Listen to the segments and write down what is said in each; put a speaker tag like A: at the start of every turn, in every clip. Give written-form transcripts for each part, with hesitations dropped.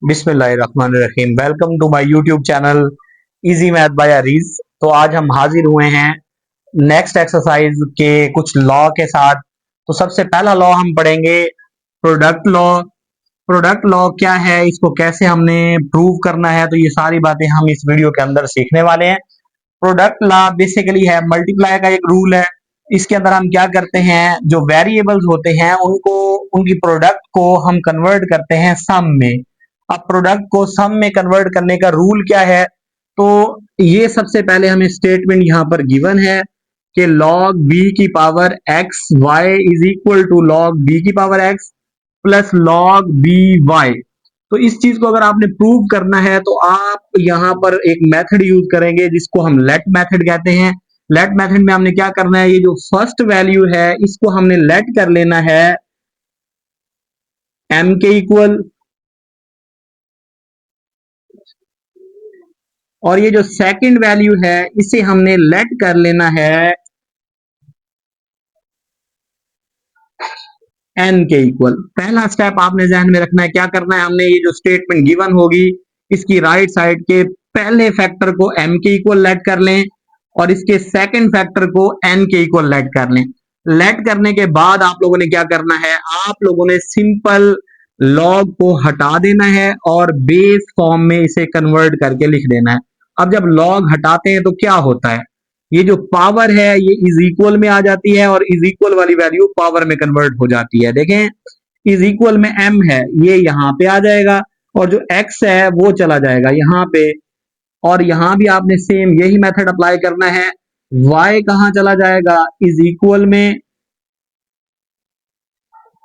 A: बिस्मिल्लाहिर्रहमानिर्रहीम। Welcome to my YouTube channel easy math by Areej. तो आज हम हाजिर हुए हैं नेक्स्ट एक्सरसाइज के कुछ लॉ के साथ। तो सबसे पहला लॉ हम पढ़ेंगे प्रोडक्ट लॉ। प्रोडक्ट लॉ क्या है, इसको कैसे हमने प्रूव करना है, तो ये सारी बातें हम इस वीडियो के अंदर सीखने वाले हैं। प्रोडक्ट लॉ बेसिकली है मल्टीप्लाई का एक रूल है। इसके अंदर हम क्या करते हैं, जो वेरिएबल्स होते हैं उनको, उनकी प्रोडक्ट को हम कन्वर्ट करते हैं सम में। अब प्रोडक्ट को सम में कन्वर्ट करने का रूल क्या है, तो ये सबसे पहले हमें स्टेटमेंट यहां पर गिवन है कि log b की power x y is equal to log b की power x plus log b y। तो इस चीज को अगर आपने प्रूव करना है तो आप यहां पर एक मेथड यूज करेंगे जिसको हम लेट मेथड कहते हैं। लेट मेथड में हमने क्या करना है, ये जो फर्स्ट वैल्यू है इसको हमने लेट कर लेना है m के इक्वल, और ये जो सेकंड वैल्यू है इसे हमने लेट कर लेना है n के इक्वल। पहला स्टेप आपने ध्यान में रखना है, क्या करना है, हमने ये जो स्टेटमेंट गिवन होगी इसकी राइट साइड के पहले फैक्टर को m के इक्वल लेट कर लें और इसके सेकंड फैक्टर को n के इक्वल लेट कर लें। लेट करने के बाद आप लोगों ने क्या करना है, आप लोगों ने सिंपल लॉग को हटा देना है और बेस फॉर्म में इसे कन्वर्ट करके लिख देना है। अब जब लॉग हटाते हैं तो क्या होता है, ये जो पावर है ये इज इक्वल में आ जाती है और इज इक्वल वाली वैल्यू पावर में कन्वर्ट हो जाती है। देखें, इज इक्वल में m है ये यहां पे आ जाएगा और जो x है वो चला जाएगा यहां पे, और यहां भी आपने सेम यही मेथड अप्लाई करना है। y कहां चला जाएगा, इज इक्वल में,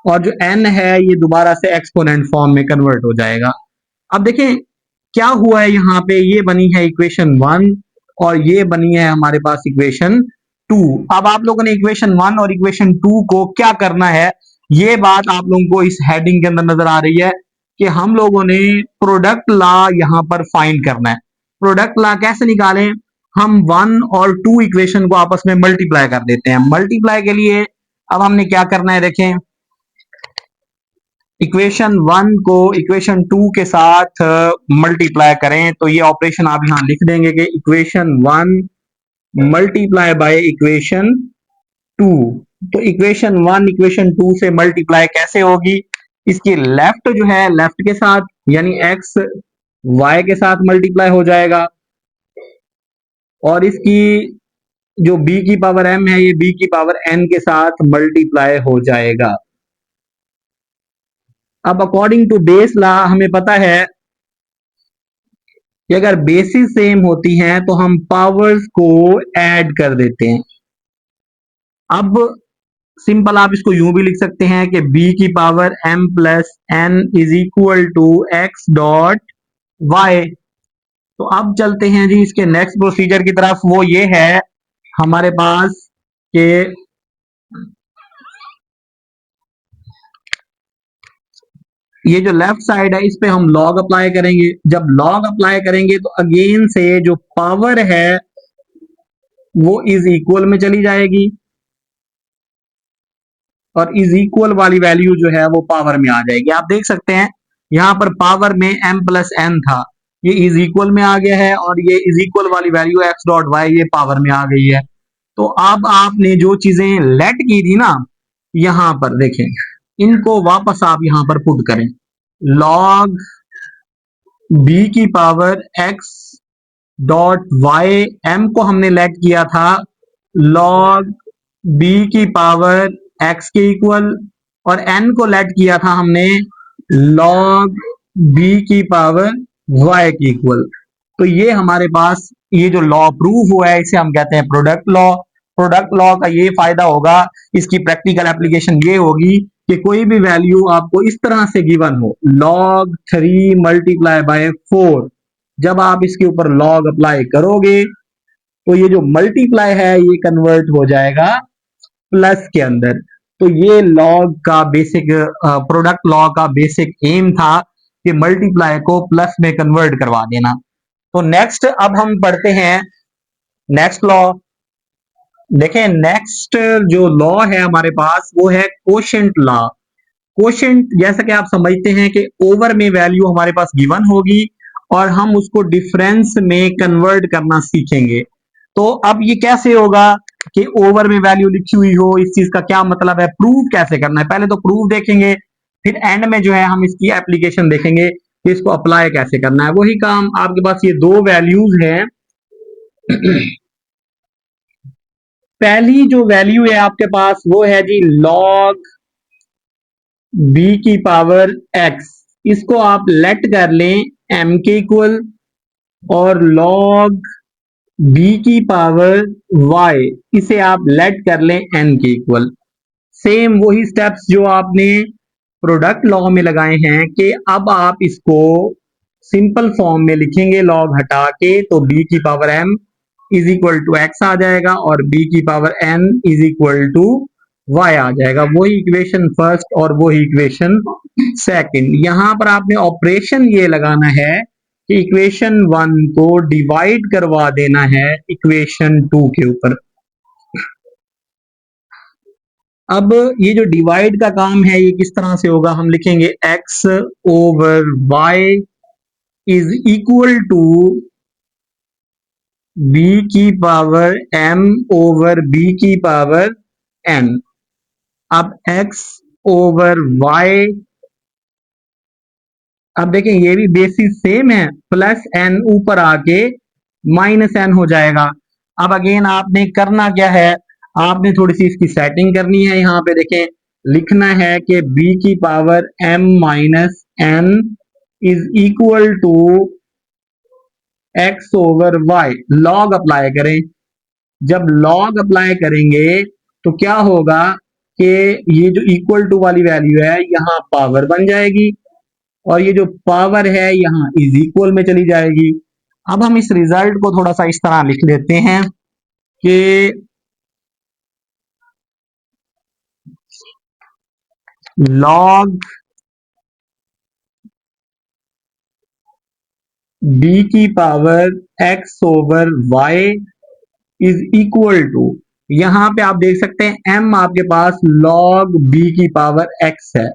A: और जो n है ये दोबारा से एक्सपोनेंट फॉर्म में कन्वर्ट हो जाएगा। अब देखें क्या हुआ है, यहाँ पे ये बनी है इक्वेशन 1 और ये बनी है हमारे पास इक्वेशन 2। अब आप लोगों ने इक्वेशन 1 और इक्वेशन 2 को क्या करना है, ये बात आप लोगों को इस हेडिंग के अंदर नजर आ रही है कि हम लोगों ने प्रोडक्ट लॉ यहां पर फाइंड करना है। प्रोडक्ट लॉ कैसे निकालें, हम 1 और 2 इक्वेशन को आपस में मल्टीप्लाई कर देते हैं। मल्टीप्लाई के लिए अब हमने क्या करना है, देखें, इक्वेशन 1 को इक्वेशन 2 के साथ मल्टीप्लाई करें तो ये ऑपरेशन आप यहां लिख देंगे कि इक्वेशन 1 मल्टीप्लाई बाय इक्वेशन 2। तो इक्वेशन 1 इक्वेशन 2 से मल्टीप्लाई कैसे होगी, इसकी लेफ्ट जो है लेफ्ट के साथ यानी x y के साथ मल्टीप्लाई हो जाएगा और इसकी जो b की पावर m है ये b की पावर n के साथ मल्टीप्लाई हो जाएगा। अब अकॉर्डिंग टू बेस लॉ हमें पता है कि अगर बेसिस सेम होती हैं तो हम पावर्स को ऐड कर देते हैं। अब सिंपल आप इसको यूं भी लिख सकते हैं कि b की power m plus n is equal to X dot Y. तो अब चलते हैं जी इसके नेक्स्ट प्रोसीजर की तरफ। वो ये है हमारे पास कि ये जो लेफ्ट साइड है इस पे हम लॉग अप्लाई करेंगे। जब लॉग अप्लाई करेंगे तो अगेन से जो पावर है वो इज इक्वल में चली जाएगी और इज इक्वल वाली वैल्यू जो है वो पावर में आ जाएगी। आप देख सकते हैं यहां पर पावर में m प्लस n था, ये इज इक्वल में आ गया है और ये इज इक्वल वाली वैल्यू x डॉट वाई ये पावर में आ गई है। तो अब आपने जो चीजें लेट की थी ना, यहां पर देखें, इनको वापस आप यहां पर पुट करें। log b की power x dot Y, m को हमने लेट किया था log b की पावर x के इक्वल और n को लेट किया था हमने log b की पावर y के इक्वल। तो ये हमारे पास ये जो लॉ प्रूव हुआ है इसे हम कहते हैं प्रोडक्ट लॉ। प्रोडक्ट लॉ का ये फायदा होगा, इसकी प्रैक्टिकल एप्लीकेशन ये होगी कि कोई भी वैल्यू आपको इस तरह से गिवन हो, log 3 मल्टीप्लाई बाय 4, जब आप इसके ऊपर लॉग अप्लाई करोगे तो ये जो मल्टीप्लाई है ये कन्वर्ट हो जाएगा प्लस के अंदर। तो ये लॉग का बेसिक, प्रोडक्ट लॉ का बेसिक एम था कि मल्टीप्लाई को प्लस में कन्वर्ट करवा देना। तो नेक्स्ट अब हम पढ़ते हैं नेक्स्ट लॉ। देखें नेक्स्ट जो लॉ है हमारे पास वो है कोशेंट लॉ। कोशेंट जैसा कि आप समझते हैं कि ओवर में वैल्यू हमारे पास गिवन होगी और हम उसको डिफरेंस में कन्वर्ट करना सीखेंगे। तो अब ये कैसे होगा कि ओवर में वैल्यू लिखी हुई हो, इस चीज का क्या मतलब है, प्रूव कैसे करना है। पहले तो प्रूव देखेंगे, फिर एंड में जो है हम इसकी एप्लीकेशन देखेंगे कि इसको अप्लाई कैसे करना है। वही काम, आपके पास ये दो वैल्यूज हैं। पहली जो वैल्यू है आपके पास वो है जी log b की पावर x। इसको आप लेट कर लें m के इक्वल, और log b की पावर y इसे आप लेट कर लें n के इक्वल। सेम वही स्टेप्स जो आपने प्रोडक्ट लॉ में लगाए हैं कि अब आप इसको सिंपल फॉर्म में लिखेंगे लॉग हटा के, तो b की power m is equal to X आ जाएगा और b की power n is equal to y आ जाएगा। वही इक्वेशन फर्स्ट और वही इक्वेशन सेकंड। यहां पर आपने ऑपरेशन ये लगाना है कि इक्वेशन 1 को डिवाइड करवा देना है इक्वेशन 2 के ऊपर। अब ये जो डिवाइड का काम है ये किस तरह से होगा, हम लिखेंगे x over y is equal to b की पावर m ओवर b की पावर n। अब x ओवर y, अब देखें ये भी बेसिस सेम है, प्लस n ऊपर आके माइनस n हो जाएगा। अब अगेन आपने करना क्या है, आपने थोड़ी सी इसकी सेटिंग करनी है। यहाँ पे देखें लिखना है कि b की power m minus n is equal to x over y। Log apply करें। जब लॉग अप्लाई करेंगे तो क्या होगा कि ये जो इक्वल टू वाली वैल्यू है यहाँ पावर बन जाएगी और ये जो पावर है यहाँ इज इक्वल में चली जाएगी। अब हम इस रिजल्ट को थोड़ा सा इस तरह लिख लेते हैं कि log b की power x over y is equal to, यहां पे आप देख सकते हैं m आपके पास log b की पावर x है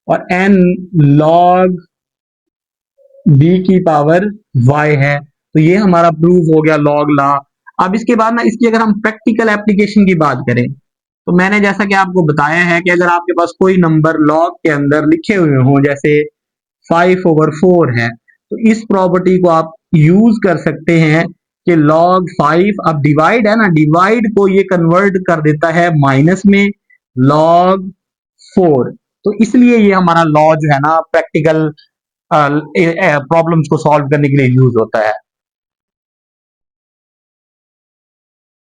A: और n log b की पावर y है। तो ये हमारा प्रूफ हो गया लॉग लॉ। अब इसके बाद ना इसकी अगर हम प्रैक्टिकल एप्लीकेशन की बात करें तो मैंने जैसा कि आपको बताया है कि अगर आपके पास कोई नंबर लॉग के अंदर लिखे हुए हों, जैसे 5 ओवर 4 है, तो इस प्रॉपर्टी को आप यूज कर सकते हैं कि log 5, अब डिवाइड है ना, डिवाइड को ये कन्वर्ट कर देता है माइनस में log 4। तो इसलिए ये हमारा लॉ जो है ना प्रैक्टिकल प्रॉब्लम्स को सॉल्व करने के लिए यूज होता है।